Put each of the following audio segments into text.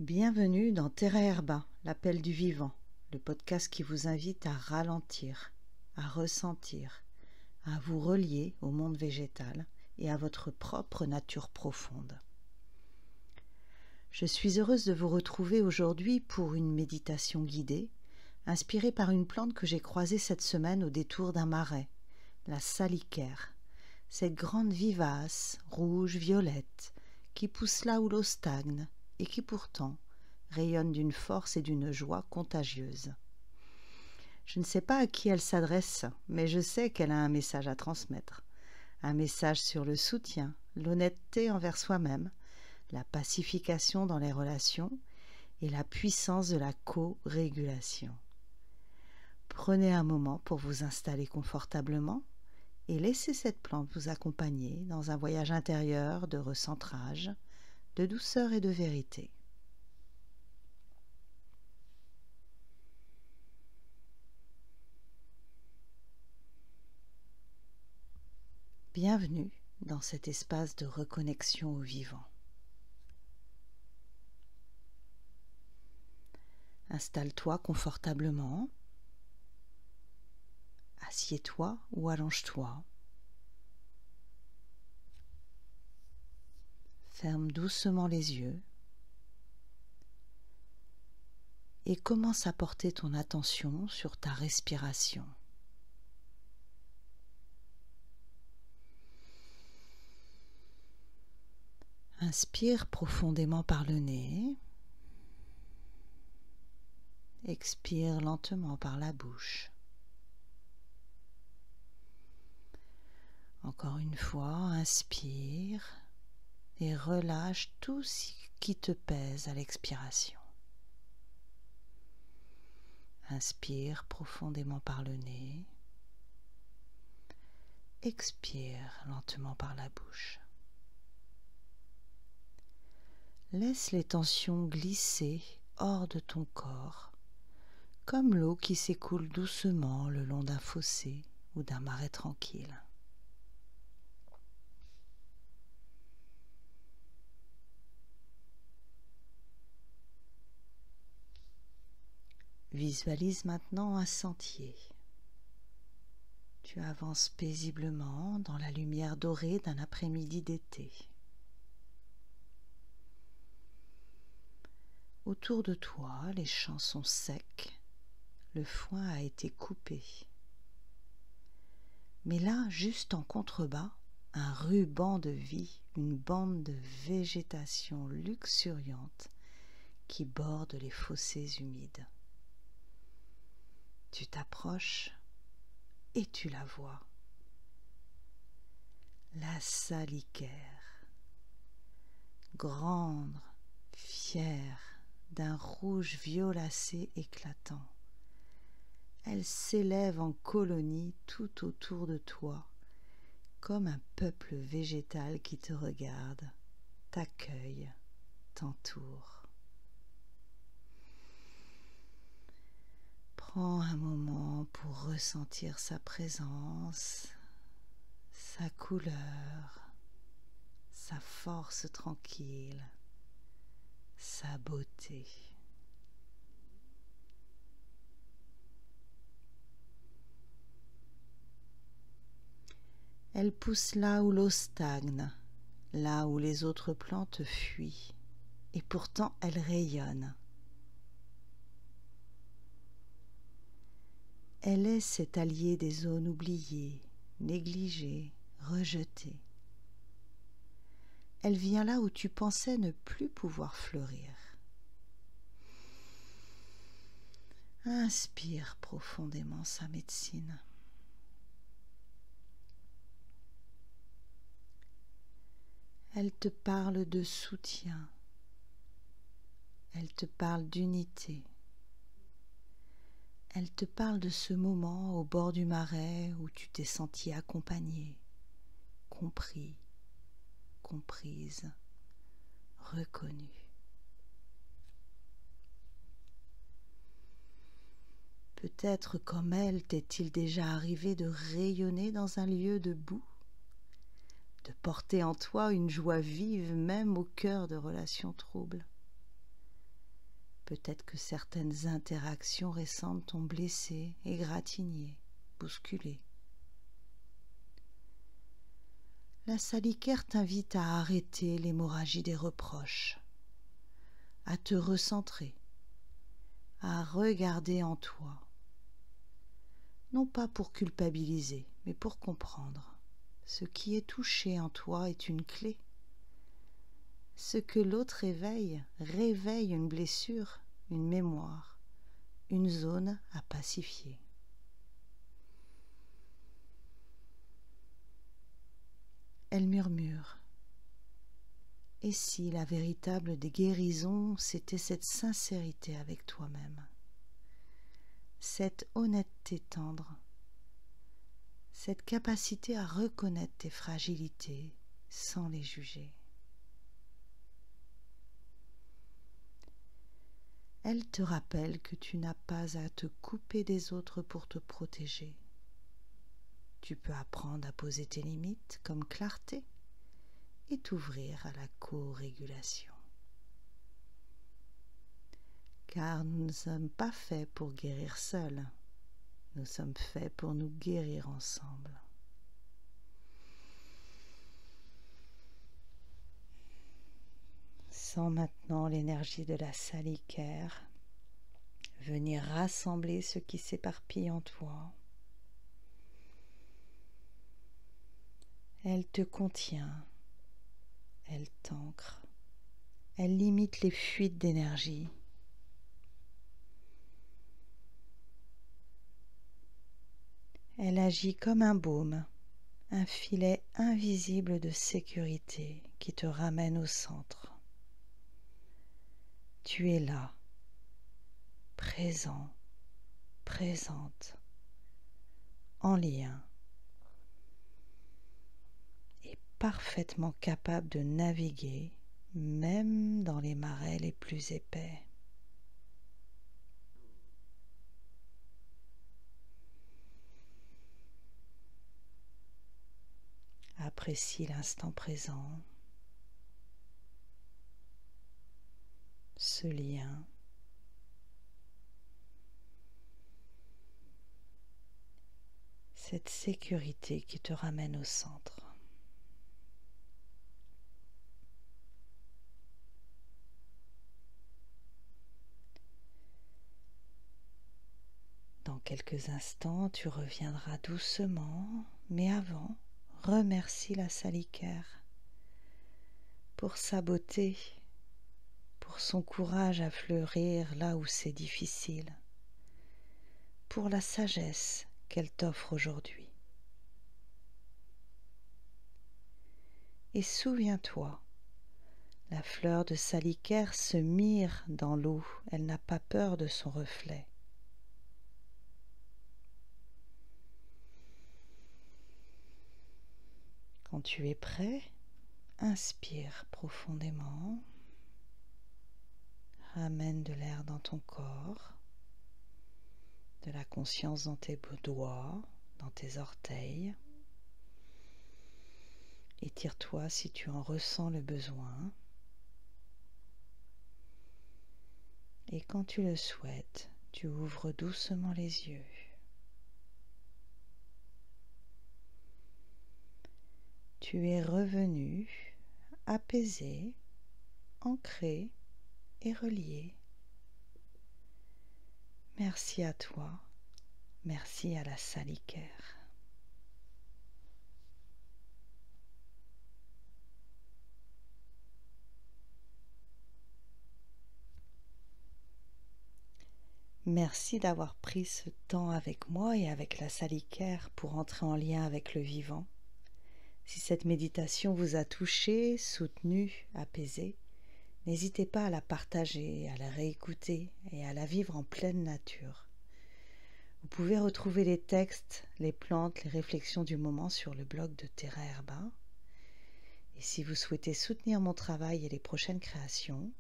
Bienvenue dans Terra Herba, l'appel du vivant, le podcast qui vous invite à ralentir, à ressentir, à vous relier au monde végétal et à votre propre nature profonde. Je suis heureuse de vous retrouver aujourd'hui pour une méditation guidée, inspirée par une plante que j'ai croisée cette semaine au détour d'un marais, la salicaire, cette grande vivace, rouge-violette, qui pousse là où l'eau stagne et qui pourtant rayonne d'une force et d'une joie contagieuses. Je ne sais pas à qui elle s'adresse, mais je sais qu'elle a un message à transmettre. Un message sur le soutien, l'honnêteté envers soi-même, la pacification dans les relations et la puissance de la co-régulation. Prenez un moment pour vous installer confortablement et laissez cette plante vous accompagner dans un voyage intérieur de recentrage, de douceur et de vérité. Bienvenue dans cet espace de reconnexion au vivant. Installe-toi confortablement, assieds-toi ou allonge-toi. Ferme doucement les yeux et commence à porter ton attention sur ta respiration. Inspire profondément par le nez, expire lentement par la bouche. Encore une fois, inspire et relâche tout ce qui te pèse à l'expiration. Inspire profondément par le nez, expire lentement par la bouche. Laisse les tensions glisser hors de ton corps, comme l'eau qui s'écoule doucement le long d'un fossé ou d'un marais tranquille. Visualise maintenant un sentier. Tu avances paisiblement dans la lumière dorée d'un après-midi d'été. Autour de toi, les champs sont secs, le foin a été coupé. Mais là, juste en contrebas, un ruban de vie, une bande de végétation luxuriante qui borde les fossés humides. Tu t'approches et tu la vois. La salicaire, grande, fière, d'un rouge violacé éclatant. Elle s'élève en colonie tout autour de toi, comme un peuple végétal qui te regarde, t'accueille, t'entoure. Prends un moment pour ressentir sa présence, sa couleur, sa force tranquille, sa beauté. Elle pousse là où l'eau stagne, là où les autres plantes fuient, et pourtant elle rayonne. Elle est cet allié des zones oubliées, négligées, rejetées. Elle vient là où tu pensais ne plus pouvoir fleurir. Inspire profondément sa médecine. Elle te parle de soutien. Elle te parle d'unité. Elle te parle de ce moment au bord du marais où tu t'es senti accompagné, compris, comprise, reconnu. Peut-être comme elle t'est-il déjà arrivé de rayonner dans un lieu de boue, de porter en toi une joie vive même au cœur de relations troubles. Peut-être que certaines interactions récentes t'ont blessé, égratigné, bousculé. La salicaire t'invite à arrêter l'hémorragie des reproches, à te recentrer, à regarder en toi. Non pas pour culpabiliser, mais pour comprendre. Ce qui est touché en toi est une clé. Ce que l'autre réveille une blessure, une mémoire, une zone à pacifier. Elle murmure. Et si la véritable des guérisons, c'était cette sincérité avec toi-même, cette honnêteté tendre, cette capacité à reconnaître tes fragilités sans les juger. Elle te rappelle que tu n'as pas à te couper des autres pour te protéger. Tu peux apprendre à poser tes limites comme clarté et t'ouvrir à la co-régulation. Car nous ne sommes pas faits pour guérir seuls, nous sommes faits pour nous guérir ensemble. Sens maintenant l'énergie de la salicaire venir rassembler ce qui s'éparpille en toi. Elle te contient, elle t'ancre, elle limite les fuites d'énergie. Elle agit comme un baume, un filet invisible de sécurité qui te ramène au centre. Tu es là, présent, présente, en lien, et parfaitement capable de naviguer même dans les marais les plus épais. Apprécie l'instant présent, ce lien, cette sécurité qui te ramène au centre. Dans quelques instants, tu reviendras doucement, mais avant, remercie la salicaire pour sa beauté, pour son courage à fleurir là où c'est difficile, pour la sagesse qu'elle t'offre aujourd'hui. Et souviens-toi, la fleur de salicaire se mire dans l'eau, elle n'a pas peur de son reflet. Quand tu es prêt, inspire profondément, ramène de l'air dans ton corps, de la conscience dans tes doigts, dans tes orteils. Étire-toi si tu en ressens le besoin. Et quand tu le souhaites, tu ouvres doucement les yeux. Tu es revenu, apaisé, ancré et relié. Merci à toi, merci à la salicaire. Merci d'avoir pris ce temps avec moi et avec la salicaire pour entrer en lien avec le vivant. Si cette méditation vous a touché, soutenu, apaisé, n'hésitez pas à la partager, à la réécouter et à la vivre en pleine nature. Vous pouvez retrouver les textes, les plantes, les réflexions du moment sur le blog de Terra Herba. Et si vous souhaitez soutenir mon travail et les prochaines créations,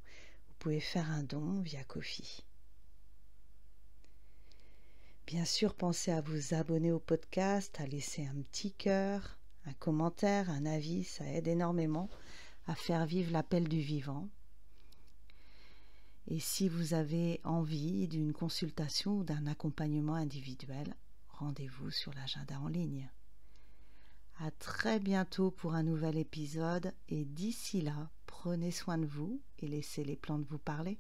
vous pouvez faire un don via Ko-fi. Bien sûr, pensez à vous abonner au podcast, à laisser un petit cœur, un commentaire, un avis, ça aide énormément à faire vivre l'appel du vivant. Et si vous avez envie d'une consultation ou d'un accompagnement individuel, rendez-vous sur l'agenda en ligne. À très bientôt pour un nouvel épisode et d'ici là, prenez soin de vous et laissez les plantes vous parler.